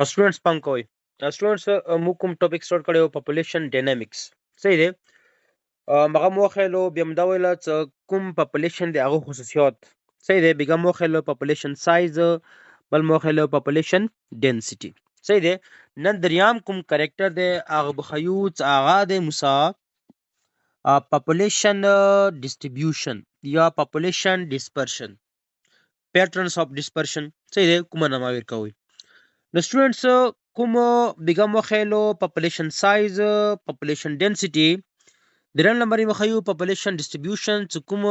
स्टूडेंट्स पंग कोई स्टूडेंट्स मुकुम टॉपिक स्टार्ट करेو population dynamics صحیح دی مغه مو خلو بیم دا ویل کوم population دی هغه خصوصیات صحیح دی بیګه مو خلو population size بل مو خلو population density صحیح دی نن دریام کوم کریکٹر دی هغه بخیوت هغه د مسا population distribution یا population dispersion patterns of dispersion صحیح دی کومه نامه ورکوي The students کوم بیګه مخیلو population size population density درېم نمبر یې مخیو population distribution چې کوم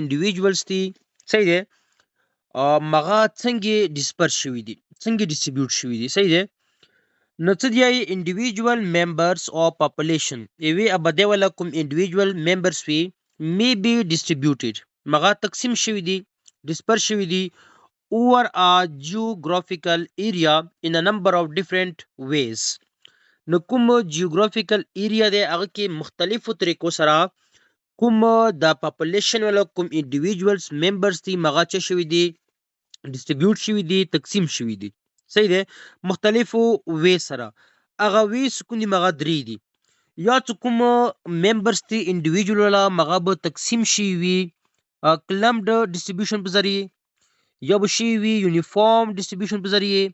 individuals دي صحیح دی مغه څنګه disperse شوي دي څنګه distribute شوي دي صحیح دی نو څه دی individual members of population ایوی ابده ولا کوم individual members وی may be distributed مغه تقسیم شوي دي disperse شوي دي over a geographical area in a number of different ways نو کوم geographical area دی هغه کې مختلفو طریقو سره کوم د population ولا کوم individuals members دي مغه چه شوي دي distribute شوي دي تقسیم شوي دي صحیح دی مختلفو وی سره هغه وی سکونی مغه درې دي یا چې کوم members دي individual ولا مغه به تقسیم شي وي clumped distribution په ذریعه یا به شي وي یونیفارم ډیسټریبیوشن په ذریعه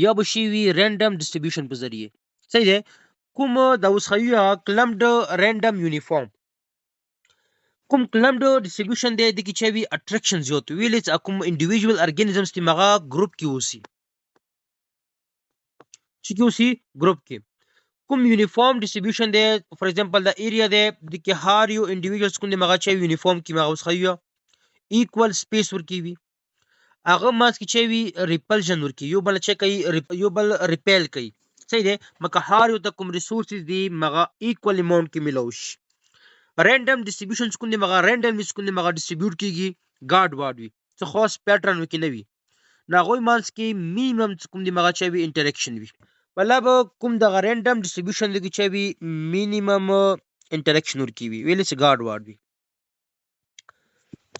یا به شي وي رینډم ډیسټریبیوشن په ذریعه صحیح دی کوم د اوس خیو کلمډ رینډم یونیفارم کوم کلمډ ډیسټریبیوشن دی د کی چې وی اټریکشن زیات ویل چې کوم انډیویډوال ارګانیزمز تی مغه ګروپ کې اوسي چې کې اوسي ګروپ کې کوم یونیفارم ډیسټریبیوشن دی فور ایگزامپل د ایریا دی د کی هر یو انډیویډوالز کوم مغه چې یونیفارم کې مغه اوس خیو ایکوال سپیس ورکی وي هغه ماس کې چې وی ریپلژن ورکی یو بل چې کوي یو بل ریپیل کوي صحیح دی مکه هر یو ته کوم ریسورسز دی مغه ایکوال اماونت کې ملوش رینډم ډیسټریبیوشن څخه مغه رینډم څخه مغه ډیسټریبیوټ کیږي ګارد وارد وي څه خاص پیټرن وکي نه وي ناغوی مانس کې مینیمم څخه مغه چې وی انټریکشن وي مطلب کوم د رینډم ډیسټریبیوشن دی چې وی مینیمم انټریکشن ورکی وي ویل څه ګارد وارد وي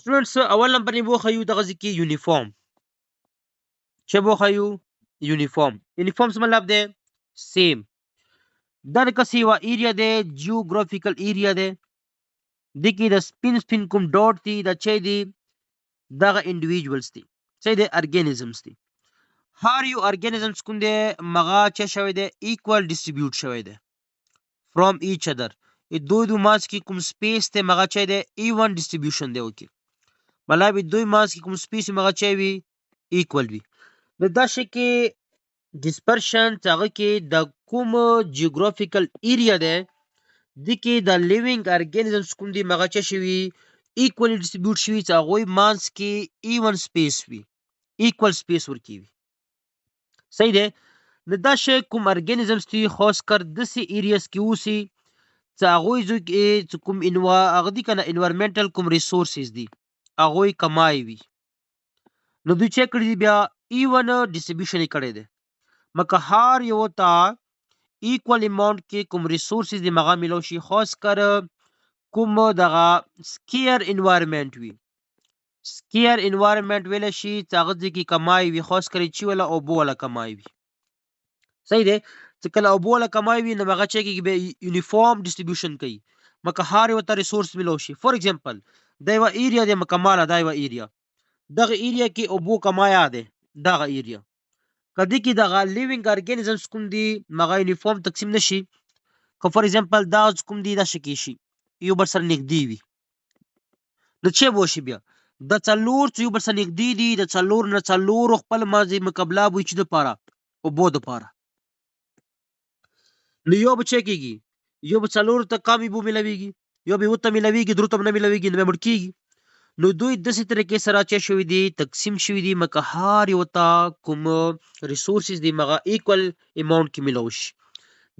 स्टूडेंट्स اول نمبر نه بو خیو دغه ځکه یونیفارم چې بو خیو یونیفارم څه مطلب دی سیم دا کسي وا ایریا دی جیوګرافیکل ایریا دی دکی د سپین کوم ډاټ دی د چي دی دغه انډیویډوالز دی چې د ارګانیزمز دی هر یو ارګانیزمز کوم دی مغه چې شوی دی ایکوال ډیسټریبیوټ شوی دی فرام ایچ ادر دوی ماس کی کوم سپیس ته مغه چې دی ایون ډیسټریبیوشن دی وکي مطلب دوی ماس کی کوم سپیس مغه چې وی ایکوال وی د داسې کې ډیسپرشن هغه کې د کوم جیوګرافیکل ایریا دی د کې د لیوینګ ارګانیزمز کوم دی مغه چې شوی ایکوال ډیسټریبیوټ شوی چې هغه ماس کې ایون سپیس وی ایکوال سپیس ورکی وی صحیح دی د داسې کوم ارګانیزمز تی خاص کر دسي ایریاز کې اوسي چې هغه چې کوم هغه دی کنه انوایرنمنټل کوم ریسورسز دی هغه کمای وی نو دوی چیک کړی بیا ایون ډیسټریبیوشن کړی دی مکه هر یو ته ایکوال اماونت کې کوم ریسورسز دی مغه ملو شي خاص کر کوم دغه سکیر انوایرنمنت وی سکیر انوایرنمنت ویل شي چې هغه ځکه کمای وی خاص کړی چې ولا او بو ولا کمای وی صحیح دی چې کله او بو ولا کمای وی نو هغه چې کې به یونیفارم ډیسټریبیوشن کوي مکه هر یو ته ریسورس ملو شي فور ایگزامپل دا ایریا د مکماله دا ایریا دغه ایریا کې او بو کمایا ده دغه ایریا کدی کې دغه لیوینګ ارګانیزمز کوم دی مغه یونیفارم تقسیم نشي که فور ایگزامپل دا کوم دی د شکی شي یو بر سره نږدې وي نو چې بو شي بیا د څلور یو بر سره نږدې دي د څلور نه څلور خپل مازی مقابله وي چې د پاره او بو د پاره نو یو بچی کېږي یو به څلور ته کمی بو ملويږي یو به وته ملويږي درته نه ملويږي نو مړ کېږي نو دوی داسې طریقې سره چې شوی دی تقسیم شوی دی مکه هر یو ته کوم ریسورسز دی مغه ایکوال اماونت کې ملوش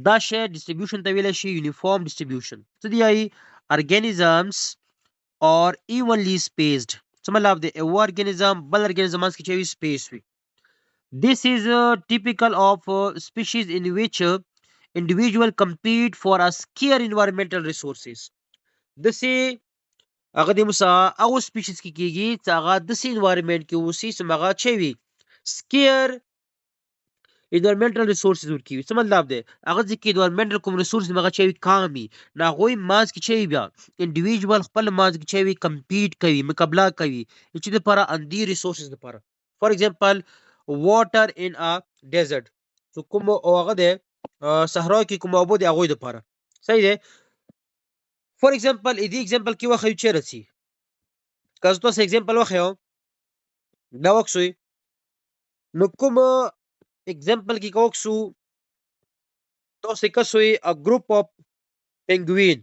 دا شی ډیسټریبیوشن ته ویل شي یونیفارم ډیسټریبیوشن څه دی ارګانیزمز اور ایونلی سپیسډ څه مطلب دی یو ارګانیزم بل ارګانیزمز کې چې سپیس وي this is typical of species in which individual compete for a scarce environmental resources دسه هغه د مسا او سپیشیز کې کېږي چې هغه د سي انوایرنمنت کې اوسي چې هغه چوي سکیر انوایرمنټل ریسورسز ورکوي. څه مطلب دی؟ هغه ځکه انوایرمنټل کوم ریسورس هغه چې وي کم وي نو هغوی مانځ کې چې بیا انډیویژوال خپل مانځ کې چې وي کمپیټ کوي، مقابله کوي چې لپاره اندي ریسورسز لپاره. فار ایگزامپل واټر ان ا ډیزرټ، چې کوم هغه دی صحرا کې کوم اوبه دي هغوی لپاره. صحیح دی. فار ایگزامپل دې ایگزامپل کې وښیو چیرې سي که زه تاسو ایگزامپل وښیم دا وکسوي نو کوم ایگزامپل کې کوکسو تاسو کسوي ا ګروپ اف پنګوین.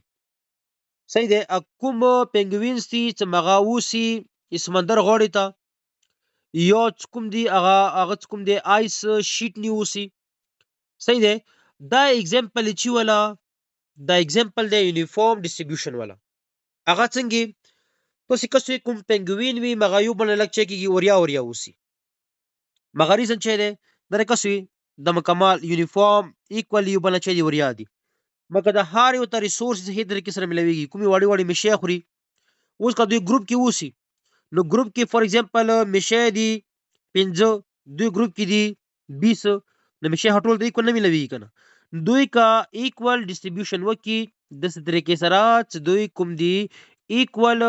صحیح دی. کوم پنګوینز دي چې مغا اوسي سمندر غاړې ته یا کوم دی هغه کوم دی آیس شیټ نیوسی. صحیح دی. دا ایگزامپل چې ولا دا ایگزامپل دی یونیفارم ډیسټریبیوشن ولا. هغه څنګه تاسو کسوي کوم پنګوین وي مغا یو بل لک چې کیږي وریا اوسي مغا ریزن چې دی دا کسوي د مکمل یونیفارم ایکوال یو بل چې دی وریا دي مګر د هر یو ته ریسورسز هیڅ طریقې سره ملويږي. کومي وړي وړي مشه خوري اوس کا دوی ګروپ کې اوسي نو ګروپ کې فار ایگزامپل مشه دي 15 دوی ګروپ کې دي 20 نو مشه هټول دی کو نه ملوي کنه دوی کا ایکوال ډیسټریبیوشن وکي د ست طریقې سره چې دوی کوم دي ایکوال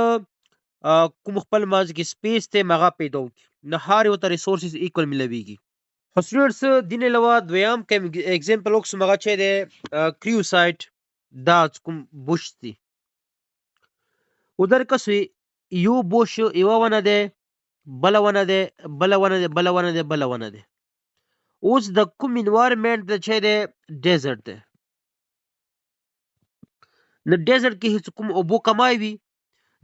کوم خپل ماز کې سپیس ته مغا پیدا وکي نو هر یو ته ریسورسز ایکوال ملويږي. سټوډنټس دین علاوه دویم کوم ایگزامپل وکس مغا چې ده کریوسایت دا کوم بوش دي ودر کسوي یو بوش یو ونه ده بل ونه ده اوس د کوم انوایرمنٹ د چې ده ډیزرټ ده نو ډیزرټ کې هیڅ کوم اوبو کمای وي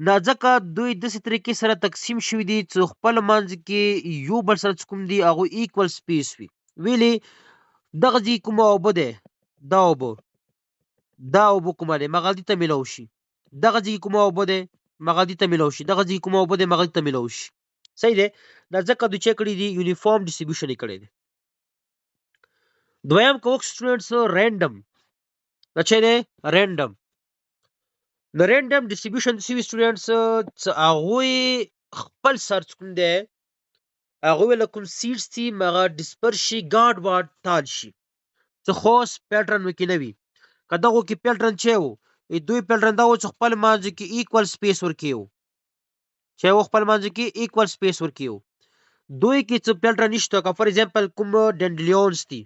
نه ځکه دوی د ست طریقې سره تقسیم شوی دي چې خپل منځ کې یو بل سره کوم دي هغه ایکوال سپیس وي ویلي دغه دي کوم اوبو ده دا اوبو کومه ده مغالدی ته ملو شي دغه دي کوم اوبو ده مغالدی ته ملو شي دغه دي کوم اوبو ده مغالدی ته ملو شي. صحیح ده. دا ځکه دوی چې کړی دي یونیفارم ډیسټریبیوشن کړی دی. دویم کوک سټوډنټس رینډم دا چې ده رینډم د رینډم ډیسټریبیوشن سی سټوډنټس هغه خپل سرچ کوم دی هغه لکم سیډز تی مغه ډیسپرشي ګارد وارد تال شي څه خاص پیټرن وکي نوي کداغه کې پیټرن چې وو دوی پیټرن دا و چې خپل مانځ کې ایکوال سپیس ورکیو دوی کې څه پیټرن نشته کا فور ایگزامپل کوم ډنډلیونز دي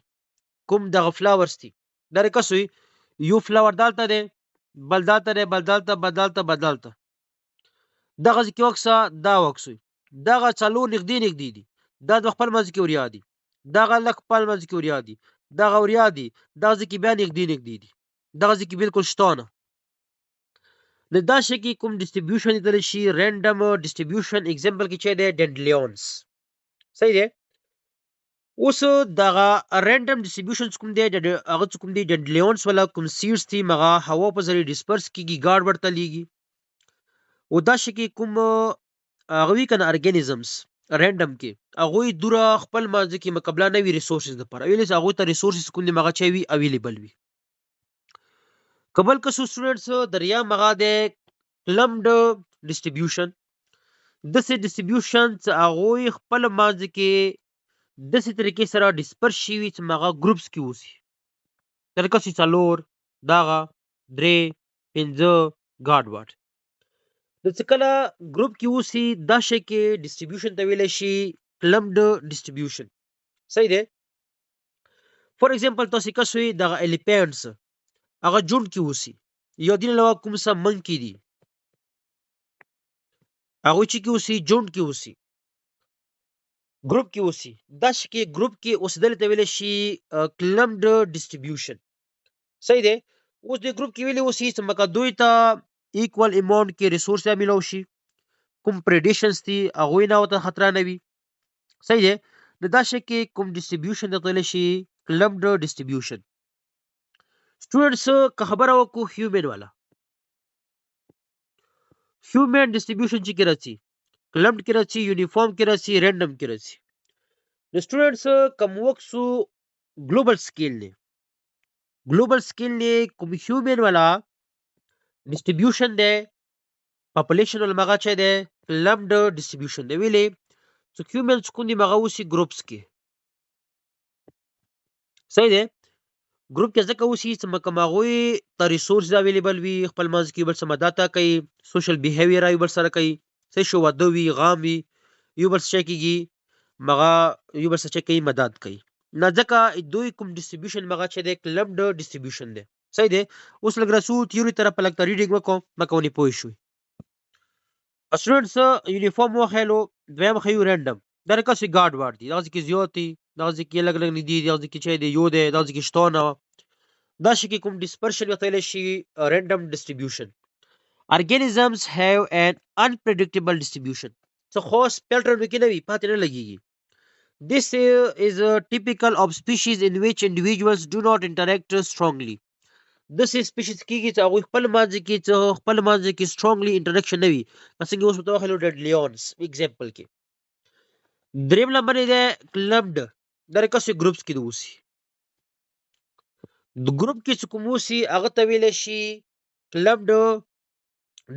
کوم دغه فلاورز دي دا کسوي یو فلاور دالته ده بدلته دغه ځکه وکسا دا وکسوي دغه څلو نږدې دي دا د خپل مځ کې وریا دي دغه لک خپل مځ کې وریا دي دغه وریا دي دغه ځکه بیا نږدې دي دغه ځکه بالکل شتونه د دا شکی کوم ډیسټریبیوشن دل شي رینډم ډیسټریبیوشن ایگزامپل کې چې دی ډنډلیونز. صحیح دی. اوس دغه رینډم ډیسټریبیوشن کوم دی هغه کوم دی ډنډلیونز ولا کوم سیډز تی مغه هوا په ذریعہ ډیسپرس کیږي ګارد ورته لیږي او دا شکی کوم هغه وی کنه ارګانیزمز رینډم کې هغه دوره خپل مازه کې مقابله نوي ریسورسز لپاره ویل هغه ته ریسورسز کوم دی مغه چي وی اویلیبل وي. قبل که سټوډنټس دریا مغا ده کلمډ ډیسټریبیوشن د سه ډیسټریبیوشن هغه خپل مانځ کې د سه طریقې سره ډیسپرس شي چې مغا ګروپس کې وسی ترکه سي څلور داغه درې پنځه ګارد واټ د څکلا ګروپ کې وسی دا شي کې ډیسټریبیوشن ته ویل شي کلمډ ډیسټریبیوشن. صحیح ده. فور ایگزامپل تاسو کسوي دغه الیفینټس هغه جون کې وسی یا دین علاوه کوم څه منکی دي هغه چې کې وسی جون کې وسی ګروپ کې وسی دا شکه ګروپ کې اوس دلته ویل شي کلمډ ډیسټریبیوشن. صحیح ده. اوس د ګروپ کې ویل وسی چې مکه دوی ته ایکوال اماونت کې ریسورس ملو شي کوم پریډیشنز دي هغه نه وته خطر نه وي. صحیح ده. دا شکه کوم ډیسټریبیوشن د ویل شي کلمډ ډیسټریبیوشن. स्टूडेंट्स का खबर है को ह्यूमन वाला human distribution ची कराची क्लम्ड कराची यूनिफॉर्म कराची रैंडम कराची स्टूडेंट्स कम वक्सु global scale ने कोम ह्यूमन वाला डिस्ट्रीब्यूशन दे पॉपुलेशन वाला मगा चे दे क्लम्ड डिस्ट्रीब्यूशन दे विले सो ह्यूमन कोनी मगा उसी ग्रुप्स के صحیح دی. ګروپ کې ځکه اوسي چې مکه هغوی ته ریسورس اویلیبل وي، خپل منځ کې بل څه مدد کوي، سوشل بیهیویر یو بل سره کوي، صحیح شو، واده وي، غام وي، یو بل څه کېږي مغه یو بل څه کوي، مدد کوي. نه ځکه دوی کوم ډیسټریبیوشن مغه چې دی کلبډ ډیسټریبیوشن دی. صحیح دی. اوس لږ رسو تیوري طرف په لږ ریډینګ وکړو مکه ونی پوه شوي. اسټوډنټس یونیفارم وخیلو، دویم خیو رینډم دا کسې ګارډ وارد دي، دغه کې زیات دي، دغه کې لږ لږ ندي، دغه کې چې دی یو دی، دغه کې شتونه دا شي کې کوم ډیسپرشن وتلی شي رینډم ډیسټریبیوشن. Organisms have an unpredictable distribution. So خاص پیټرن کې نه وي، پاتې نه لګيږي. This is typical of species in which individuals do not interact strongly. This is species کېږي چې هغوی خپل منځ کې strongly interaction نه وي. څنګه اوس متوخلو ډېډ لیونز اگزامپل کې. دریم نمبر دی کلبډ، دا کسې ګروپس کې د اوسي. د ګروپ کې چې کوم اوسي هغه ته ویلی شي کلبډ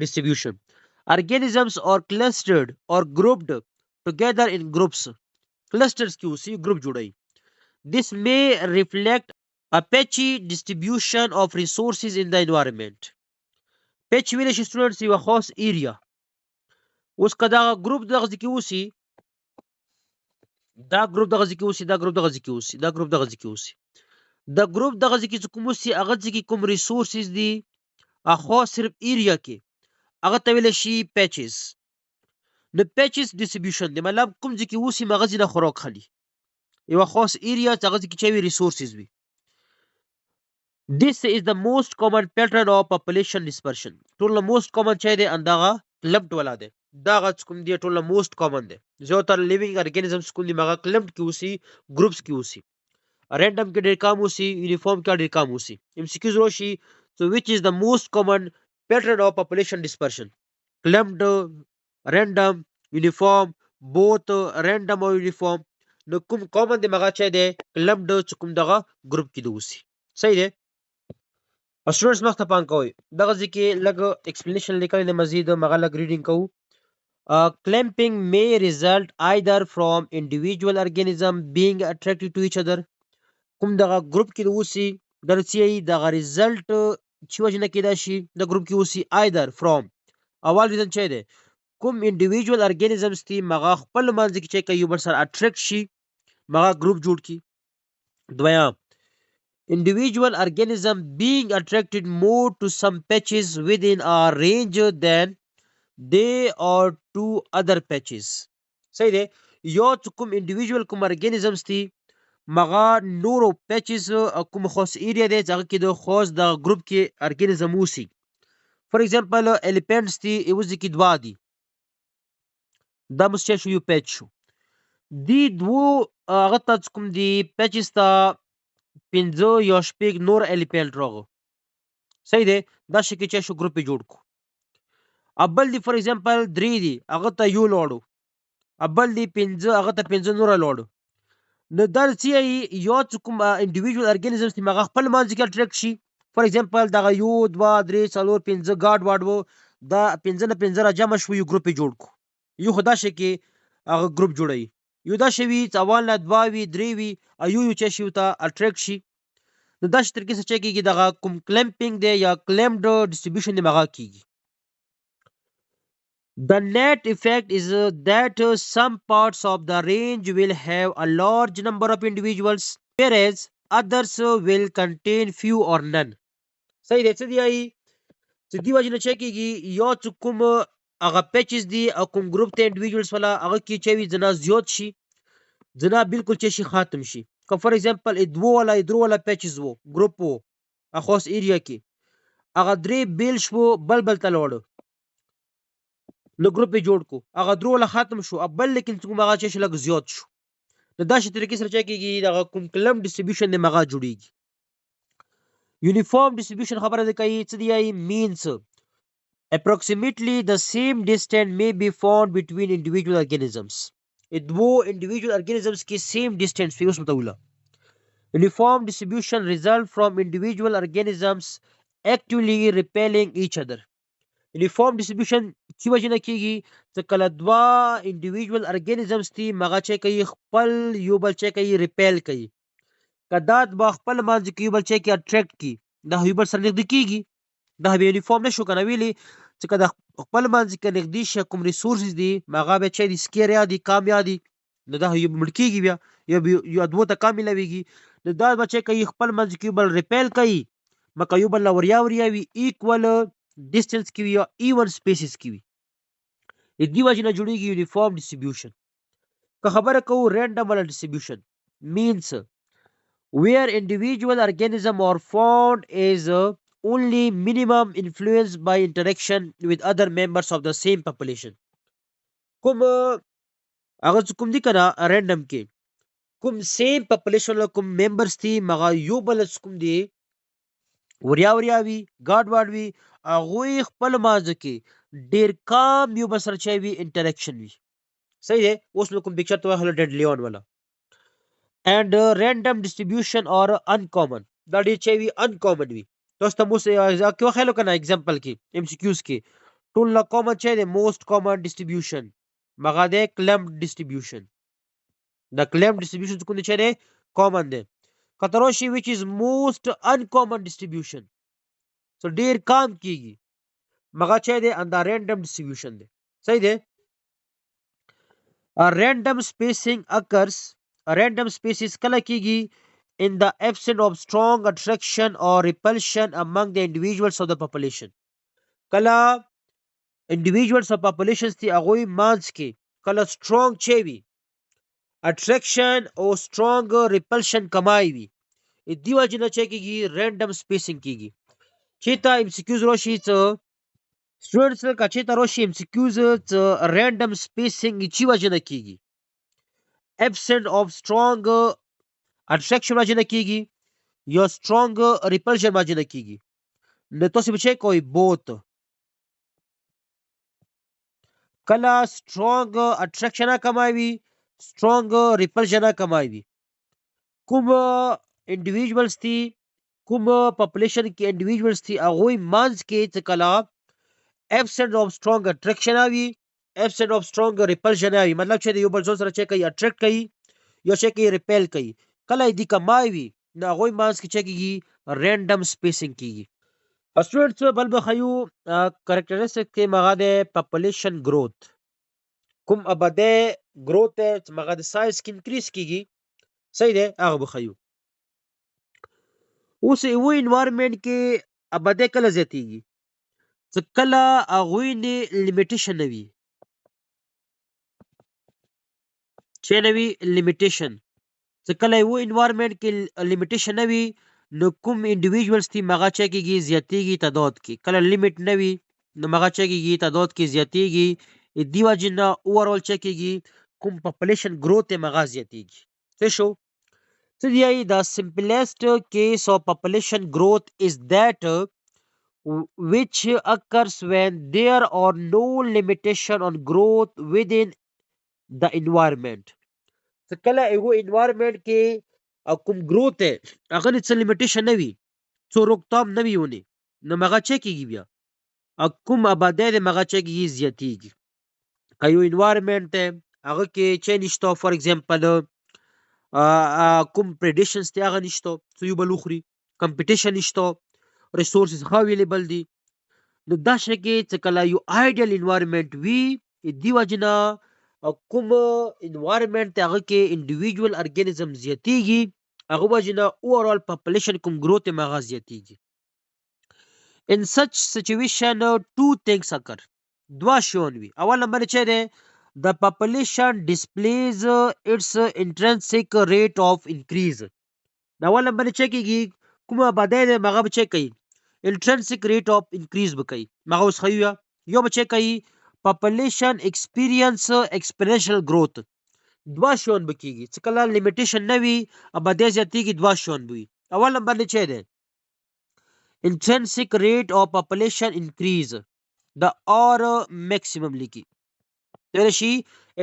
distribution. Organisms are clustered or grouped together in groups. Clusters की उसी group जुड़ाई. This may reflect a patchy distribution of resources in the environment. Patch village students you खास area. उसका दा group दगज़ की उसी دا group दगज़ की उसी دا group दगज़ की उसी دا group दगज़ की उसी دا group दगज़ की कुम उसी अगज़ की कुम resources दी a खास सिर्फ area के هغه ته ویل شي پیچز. د پیچز ډیسټریبیوشن دی مطلب کوم ځکه اوسي مغزي نه خوراک خلی یو خاص ایریا چې هغه کې چوي ریسورسز وي. This is the most common pattern of population dispersion. ټول موست کامن چي دی اندغه کلبډ ولا دی. دا غڅ کوم دی ټول موست کامن دی. زیاتره لیوینګ ارګانیزمز کوم دی مغه کلبډ کې اوسي، ګروپس کې اوسي. رینډم کې ډېر کم اوسي، یونیفارم کې ډېر کم اوسي. ام سی کیو راشي so which is the most common pattern of population dispersion. Clumped, random, uniform, both random or uniform. نو کوم کامن دی مغه چي دی clumped چې کوم دغه ګروپ کې دی اوسي. صحیح دی. اسټوډنټس مخ ته پام کوئ، دغه ځکه لګ ایکسپلینیشن لیکل د مزید مغه لګ ریډینګ کوو. Clamping may result either from individual organism being attracted to each other. کوم دغه ګروپ کې دی اوسي درڅي دغه ریزلټ چې وجنه کې دا شي د ګروپ کې اوسي either from اول ریزن چي دی کوم انډیویډوال ارګانیزمز تی مغه خپل منځ کې چې کوي بر سره اټریکټ شي مغه ګروپ جوړ کی. دویم individual organism being attracted more to some patches within a range than they are to other patches. صحیح دی. یو کوم انډیویډوال کوم ارګانیزمز تی مغه نورو پیچز کوم خاص ایریا دی چې هغه کې د خاص د ګروپ کې ارګانیزم اوسي. فور ایگزامپل الیفنټس دی یو ځکه دوا دي دا مس شو یو پیچ شو دی دو هغه ته کوم دی پیچز ته پنځه یا شپږ نور الیفنټ راغو. صحیح دی. دا شي کې چې شو ګروپ جوړ کو. ابل دی فور ایگزامپل درې دی هغه ته یو لاړو، ابل دی پنځه هغه ته پنځه نور لاړو. نو دا چې یو کوم انډیویډوال ارګانیزمز چې مغه خپل منځ کې اټریکټ شي. فور ایگزامپل دغه یو دوا درې څلور پنځه ګارډ واډ وو دا پنځه نه پنځه را جمع شو یو ګروپ جوړ کو. یو خدا شي کې هغه ګروپ جوړي. یو دا شوی اول نه دوا وی درې وی ایو یو چې شي ته اټریکټ شي. نو دا شي طریقې څخه کېږي دغه کوم کلمپینګ دی یا کلمډ ډیسټریبیوشن دی مغه کېږي. The net effect is that some parts of the range will have a large number of individuals whereas others will contain few or none. صحیح دی. څه دی چې دی وجه نه چې کېږي یو کوم هغه پیچز دی او کوم ګروپ ته انډیویډوالز ولا هغه کې چې وي ځنا زیات شي ځنا بالکل چې شي ختم شي. که فور ایگزامپل ادوو ولا درو ولا پیچز وو ګروپ وو خاص ایریا کې هغه درې بیل شو بل ته لوړو نو ګروپ جوړ کو هغه درو ولا ختم شو بل لیکن کوم هغه چې لګ زیات شو. نو دا شي طریقې سره چې کېږي دا کوم کلم ډیسټریبیوشن دی مغه جوړیږي. یونیفارم ډیسټریبیوشن خبره ده کوي څه دی means approximately the same distance may be found between individual organisms. دو individual organisms کې same distance فی اوس متوله. Uniform distribution result from individual organisms actively repelling each other. Uniform distribution چې وجه نه کېږي چې کله دوا individual organisms تی مغه چې کوي خپل یو بل چې کوي ریپیل کوي کدات با خپل منځ کې یو بل چا کې اټریکټ کی دا یو بل سره نږدې کیږي دا به یونیفارم نشو کنه ویلي چې کله خپل منځ کې نږدې شي کوم ریسورسز دي هغه به چې دي سکیر یا دي کام یا دي نو دا یو مړ کیږي بیا یو ادوه ته کامل ویږي نو دا بچي کوي خپل منځ کې بل ریپیل کوي مکه یو بل وریا وی ایکوال ډیسټنس کې وي یا ایون سپیسز کې وي دی وجه نه جوړیږي یونیفارم ډیسټریبیوشن که خبره کوو رینډم ولا ډیسټریبیوشن means where individual organism are found is only minimum influenced by interaction with other members of the same population کوم هغه چې کوم دي کنه رینډم کې کوم سیم پاپولیشن له کوم ممبرز دي مغه یو بل څه کوم دي وریا وي ګاډ واډ وي هغه خپل مازه کې ډیر کام یو بل سره چي وي انټریکشن وي صحیح دی اوس نو کوم پکچر ته هله ډډ لیون والا and random distribution or uncommon دا ډیر چي وي uncommon وي تاسو ته مو څه کیو خلو کنه एग्जांपल کې ام سی کیوز کې ټول لا common چي دی most common distribution مغه ده clumped distribution the clumped distribution کوم چي دی common دی کتروشي which is most uncommon distribution so ډیر کام کیږي مغه چي دی and the random distribution دی صحیح دی a random spacing occurs a random species کله کیږي in the absence of strong attraction or repulsion among the individuals of the population کله individuals of populations دی هغه مانس کې کله strong چي وي attraction او strong repulsion کمای وي دی وجه نه چي کیږي random spacing کیږي چیتا ام سی کیوز روشي څه स्टूडेंट्स का चेता रोशी MCQs random spacing इची वजह न कीगी absent of strong attraction वजह न कीगी या स्ट्रॉन्ग रिपल्शन वजह न कीगी न तो से बचे कोई बोथ कला स्ट्रॉन्ग अट्रैक्शन कमाई स्ट्रॉन्ग रिपल्शन कमाई कुम इंडिविजुअल्स थी कुम पॉपुलेशन के इंडिविजुअल्स थी अगोई मांस के कला absent of strong attraction आवी absent of strong repulsion आवी मतलब چې یو بل ځو سره چې کوي اټریکټ کوي یا چې کوي ریپیل کوي کله دې کمای وي نه غوي مانس کې چې کیږي رینډم سپیسینګ کیږي اسټوډنټس بل بخیو کریکټریسټک کې مغاده پاپولیشن گروث کوم ابده گروث چې مغاده سایز کې انکریز کیږي صحیح ده هغه بخیو اوس یو انوایرنمنت کې ابده کله زیاتیږي څه کله هغوی نه لیمیټیشن نوي چې نوي لیمیټیشن څه کله یو انوایرنمنت کې لیمیټیشن نوي نو کوم انډیویډوالز تی مغه چا کېږي زیاتېږي تعداد کې کله لیمیټ نوي نو مغه چا کېږي تعداد کې زیاتېږي دی وجه نه اوورال چا کېږي کوم پاپولیشن گروث مغه زیاتېږي څه شو څه دی دا سمپلیسٹ کیس اف پاپولیشن گروث از دیٹ which occurs when there are no limitation on growth within the environment څه کله یو انوایرنمنت کې کوم گروث ہے هغه څه لیمیټیشن نه وي څو روکتام نه ویونی نو مغه چا کېږي بیا کوم آبادی د مغه چا کېږي زیاتېږي که یو انوایرنمنت هغه کې چې نشته فار ایگزامپل کوم پریډیشنز ته هغه نشته څو یو بل خوري کمپټیشن نشته resources ها available دي نو دا شکه چې کله یو ideal environment وي دی وجنا کوم environment هغه کې individual organism زیاتېږي هغه وجنا overall population کوم growth مغه زیاتېږي in such situation two things occur دوا شون وي اول نمبر چې ده the population displays its intrinsic rate of increase دا اول نمبر چې کېږي کومه آبادی ده مغه بچی کوي intrinsic rate of increase بکوي مغه اوس خیو یو بچی کوي population experience exponential growth دوا شون بکیږي چې کله لیمیټیشن نه وي آبادی زیاتېږي دوا شون وي اول نمبر چې ده intrinsic rate of population increase the or maximum لیکي دا شي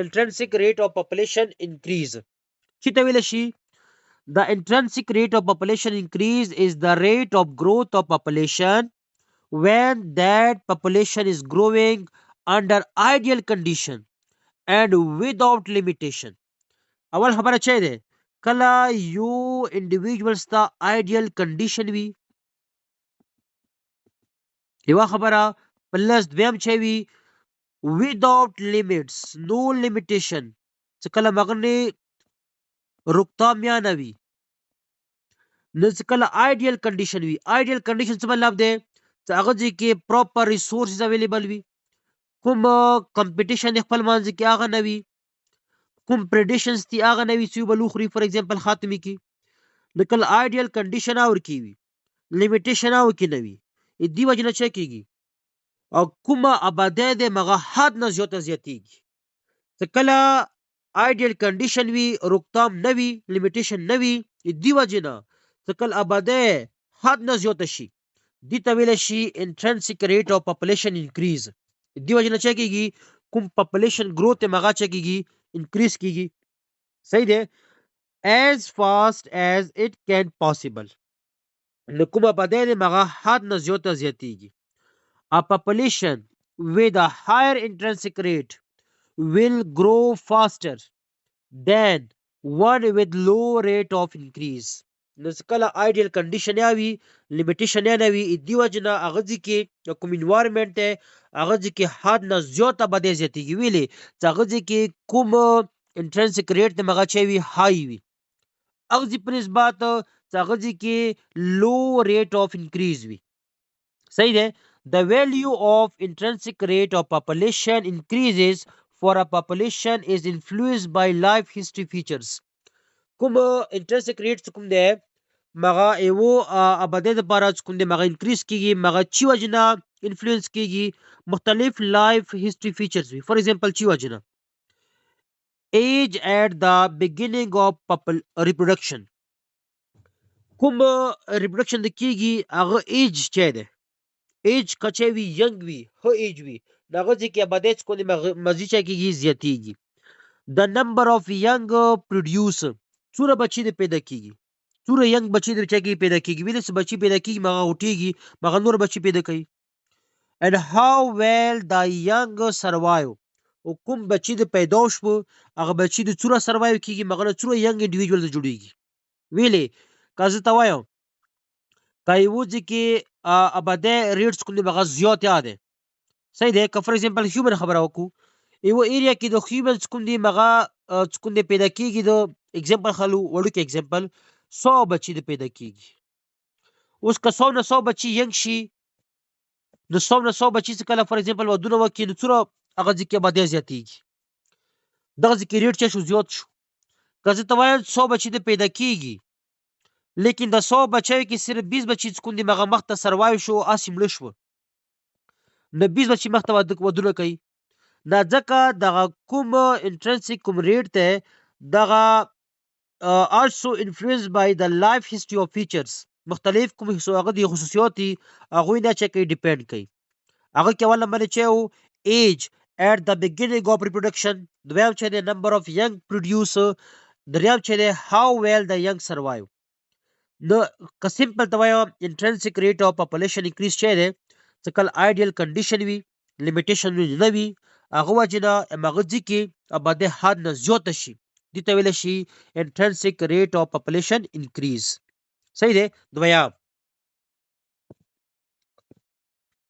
intrinsic rate of population increase چې ته ویل شي The intrinsic rate of population increase is the rate of growth of population when that population is growing under ideal condition and without limitation. اول خبره چه ده کله یو انډیویډوالز ته آیډیل کنډیشن وي یوه خبره پلس دویم چې وي without limits no limitation چې کله مغنی روکتام یا نه وي نو چې کله آیډیل کنډیشن وي آیډیل کنډیشن څه مطلب دی چې هغه ځای کې پراپر ریسورسز اویلیبل وي کوم کمپټیشن خپل منځ کې هغه نه وي کوم پریډیشنز دي هغه نه وي چې یو بل وخوري فار ایگزامپل خاتمي کې نو کله آیډیل کنډیشن اور کی وي لیمیټیشن او کې نه وي دې وجه نه چې کېږي او کومه اباده د مغه حد نه زیاتېږي چې کله آیډیل کنډیشن وي روکتام نه وي لیمیټیشن نه وي دې وجه نه چې کله اباده حد نه زیاته شي دې ته ویل شي انټرنسیک ریټ اف پاپولیشن انکریز دې وجه نه چې کېږي کوم پاپولیشن گروث مغه چې کېږي انکریز کېږي صحیح ده as fast as it can possible نو کومه اباده د مغه حد نه زیاتېږي a population with a higher intrinsic rate will grow faster than one with low rate of increase نو کله ideal condition یا وي limitation یا نه وي دی وجنه هغه ځکه کوم environment هغه ځکه حد نه زیاته بده زیاتېږي ویلې چې هغه ځکه کوم intrinsic rate د مغه چي وي high وي هغه ځکه په نسبت چې هغه ځکه low rate of increase وي صحیح ده the value of intrinsic rate of population increases for a population is influenced by life history features کوم intrinsic rate کوم ده مغه ایو اباده د لپاره کوم ده مغه انکریز کیږي مغه چی وجنه انفلوئنس کیږي مختلف لایف هیستوري فیچرز وي فار ایگزامپل چی وجنه age at the beginning of reproduction کوم reproduction د کیږي هغه age چي ده ایج کچه وی ینګ وی هو ایج وی دغه ځکه ابدیت کو مزي چا کیږي زیاتیږي د نمبر اف ینګ پروډوس څوره بچی د پیدا کیږي څوره ینګ بچی د چا کی پیدا کیږي ویل څه بچی پیدا کیږي مغه هټیږي مغه نور بچی پیدا کوي and how well the young survive او کوم بچی د پیدا شو هغه بچی د څوره سروایو کیږي مغه څوره ینګ انډیویډوال جوړیږي ویلې کازه تا وایو کایوځي کې اباده ریټس کوم دی بغا زیات یاده صحیح ده که فور ایگزامپل هیومن خبره وکړو یو ایریا کې د هیومنز کوم دی مغا کوم دی پیدا کیږي د ایگزامپل خلو وړو کې ایگزامپل 100 بچی د پیدا کیږي اوس که 100 نه 100 بچی ینګ شي د 100 نه 100 بچی څخه کله فور ایگزامپل ودونه وکړي نو څوره هغه ځکه اباده زیاتیږي دغه ځکه ریټ چې شو زیات شو که زه ته وایم 100 بچی د پیدا کیږي لیکن د 100 بچیو کې صرف 20 بچی څکون دی مغه مخته سروایو شو اسیمل شو نه 20 بچی مخته ودونه کوي نه ځکه دغه کوم انټرنسیک کوم ریټ ته دغه also influenced by the life history of features مختلف کوم هغه د خصوصیاتي هغه نه چې کوي ډیپند کوي هغه کې ولا مله چې age at the beginning of reproduction دویم چې the number of young producer دریم چې how well the young survive نو که سمپل ته وایو انټرنسیک ریټ اف پاپولیشن انکریز چي دی چې کله آیډیل کنډیشن وي لیمیټیشن نه وي هغه وجنه هغه ځکه اباده حد نه زیات شي دي ته ویل شي انټرنسیک ریټ اف پاپولیشن انکریز صحیح دی دویم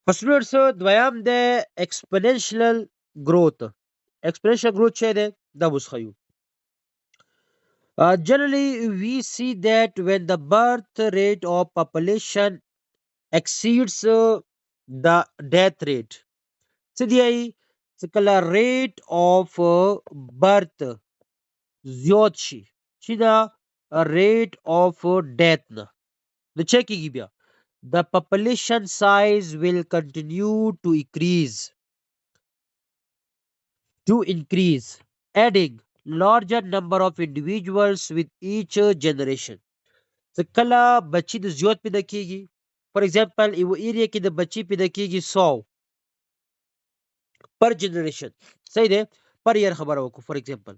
پسورس دویم د ایکسپوننشل گروث چي دی دا اوس خيو generally we see that when the birth rate of population exceeds the death rate څه دی چې کله rate of birth زیات شي چې دا rate of death نه نو چې کېږي بیا the population size will continue to increase adding larger number of individuals with each generation څه کله بچی د زیات پیدا کیږي فور ایگزامپل یو ایریا کې د بچی پیدا کیږي 100 پر جنریشن صحیح ده پر year خبره وکړو فور ایگزامپل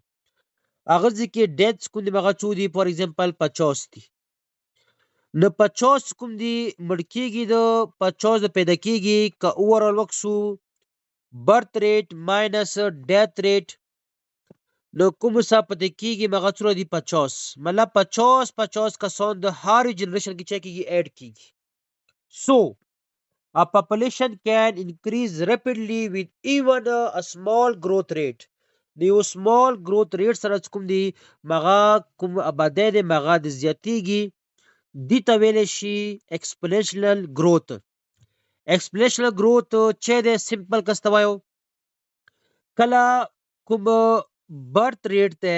هغه ځکه ډیتس کوم دی مغه چو دی فور ایگزامپل 50 دی نو 50 کوم دی مړ کیږي د 50 د پیدا کیږي که اوورال وکسو برث ریټ ماینس ډیث ریټ نو کوم څه پته کیږي مغه څوره دی 50 مطلب 50 کسان د هر جنریشن کې چا کیږي اډ کیږي. So a population can increase rapidly with even a small growth rate. د یو small growth rate سره کوم دی مغه کوم آبادی دی مغه د زیاتیږي دی ته ویل شي exponential growth. exponential growth چې د سمپل کستوایو کله کوم برث ریټ ته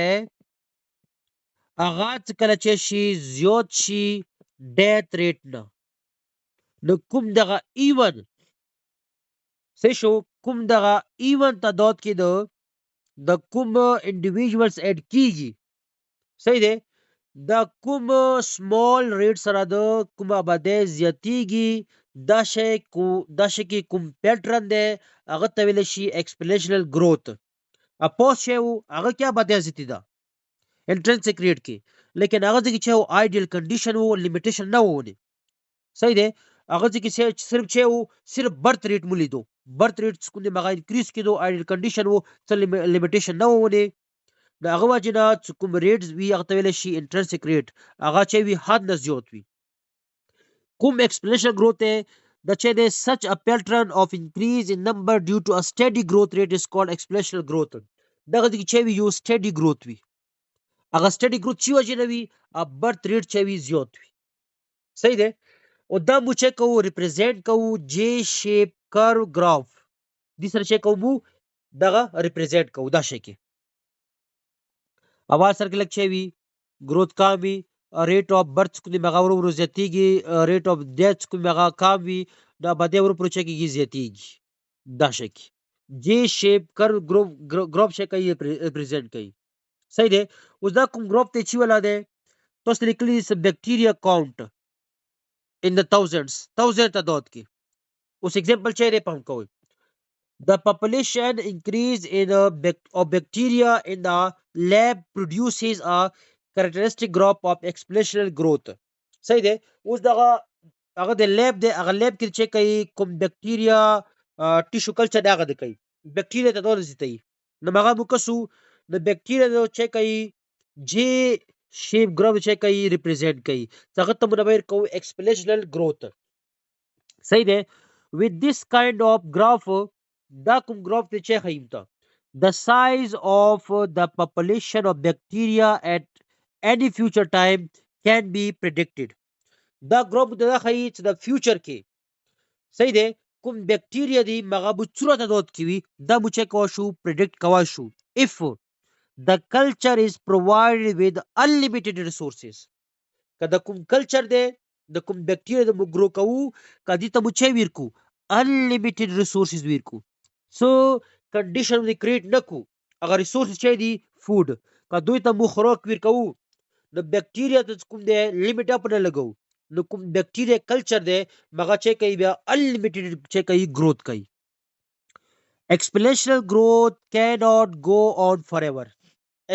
اغاز کله چې شي زیات شي ډیث ریټ نه نو کوم دغه ایون څه شو کوم دغه ایون تعداد کې د کوم انډیویژوالز اډ کیږي صحیح دی دا کوم سمال ریټ سره د کوم آبادی زیاتیږي دا شی کې کوم پیټرن دی هغه ته ویل شي ایکسپوننشل گروث. اپوز شی هغه کې آبادی زیاتی ده انټرنسک ریټ کې لیکن هغه ځکه چې آیډیل کنډیشن وو لیمیټیشن نه وونه صحیح دی هغه ځکه چې صرف چې صرف برث ریټ مولیدو برث ریټ کوم دی مغه انکریز کیدو آیډیل کنډیشن وو څه لیمیټیشن نه وونه دا هغه واجنه کوم ریټس وی هغه ویل شي انټرنسک ریټ هغه چې وی حد نه زیات وي کوم ایکسپوننشل گروث the chain is such a pattern of increase in number due to a steady growth rate is called exponential growth. دغه دغه چې وی یو steady growth وي هغه steady growth چې وجه نه وي ا برث ریټ چې وی زیات وي صحیح ده او دا مو چې کو ریپرزینټ کو جی شیپ کرو گراف دې سره چې کوو دغه ریپرزینټ کو دا شي کې اواز سره کې لک چې وی growth کام وي ریټ اف برث کو مغه ورو زیاتیږي ریټ اف ډیث کو مغه کام وي دا بده ورو پروچ کېږي زیاتیږي دا شي کې جی شیپ کر گروپ شي کوي ریپرزینټ کوي صحیح ده اوس دا کوم گروپ ته چی ولا ده تاسو لیکلی س بیکټیریا کاونټ in the thousands تعداد کې اوس एग्जांपल چې ری پام کوئ the population increase in of bacteria in the lab produces a characteristic graph of exponential growth صحیح ده اوس دغه هغه د لیب د هغه لیب کې چې کوي کوم بیکټیریا ټیشو کلچر دغه د کوي بیکټیریا ته ډول زیاتي نو هغه مکسو د بیکټیریا چې کوي جی شیپ گراف چې کوي ریپرزینټ کوي څنګه ته منبر کو ایکسپوننشل گروث صحیح ده with this kind of graph دا کوم گراف ته چې خیمتا the size of the population of bacteria at any future time can be predicted دا گراف د خی چې د فیوچر کې صحیح ده کوم بیکټیریا دی مغه صورت تعداد کی وی دا مو چې کو شو پریډکټ کوا شو if the culture is provided with unlimited resources کدا کوم کلچر دی د کوم بیکټیریا د مګرو کو کدی ته مو چې ورکو unlimited resources ورکو سو کنډیشن دی کریټ نکو اگر ریسورس چې دی فود کدوې ته مو خوراک ورکو نو بیکټیریا ته کوم دی لیمیټ اپ نه لګو نو کوم بیکټیریا کلچر دی مغه چې کوي بیا unlimited چې کوي گروث کوي exponential growth cannot go on forever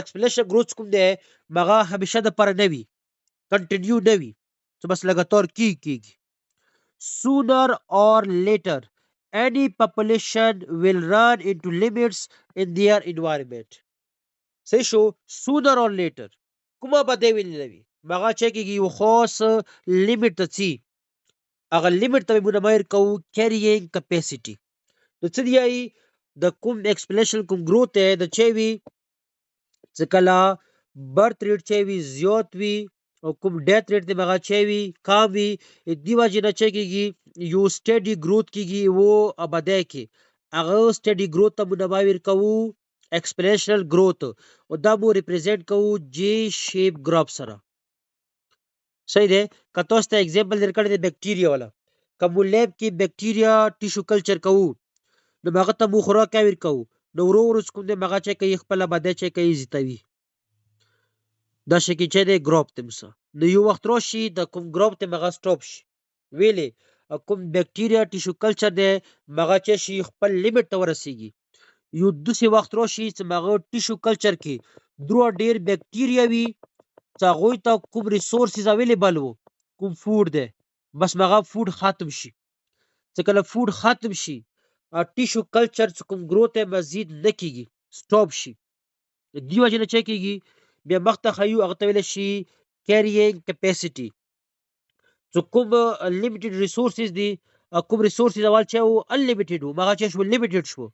exponential growth کوم دی مغه همیشه د پر نه وي کنټینیو نه وي چې بس لګاتار کیږي sooner or later any population will run into limits in their environment صحیح شو sooner or later کومه بده ویل نوي مغه چې کیږي یو خاص لیمیټ ته چی هغه لیمیټ ته مونږ مایر کو کیریینګ کیپاسټی نو څه دی د کوم ایکسپوننشل کوم گروث ته د چوي څکلا برث ریټ چوي زیات وی او کوم ډیث ریټ ته مغه چوي کم وی دی وجه نه چکیږي یو سټډي گروث کیږي وو اباده کې هغه سټډي گروث ته مونږ مایر کو exponential growth او دا مو ریپرزینټ کوو جی شیپ گراف سره صحیح ده کته ست एग्जांपल درکړی د بیکټیریا والا کوم لیب کې بیکټیریا ټیشو کلچر کوو نو هغه ته مو خوراک کوي کوو نو ورو ورو کوم د مغه چې کوي خپل بده چې کوي زیتوي دا شکی چې د گروپ تمسه نو یو وخت راشي د کوم گروپ ته مغه سټاپ شي ویلې کوم بیکټیریا ټیشو کلچر ده مغه چې شي خپل لیمټ ته ورسیږي یو دسي وخت راشي چې مغه ټیشو کلچر کې درو ډیر بیکټیریا وي چې هغه ته کوم ریسورسز اویلیبل وو کوم فود ده بس مغه فود ختم شي چې کله فود ختم شي ټیشو کلچر کوم گروث مزید نکېږي سټاپ شي د دې وجه نه چې کېږي بیا مخته ښیو هغه ته ویلی شي carrying capacity. څو کوم limited resources دي کوم resources اول چې و unlimited و هغه چې شو limited شو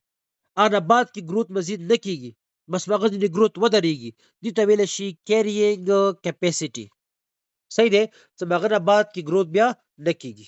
هغه نه بعد کې growth مزید نه کېږي بس هغه ځینې growth ودرېږي دې ته ویلی شي carrying capacity. صحیح دی چې هغه نه بعد کې growth بیا نه کېږي.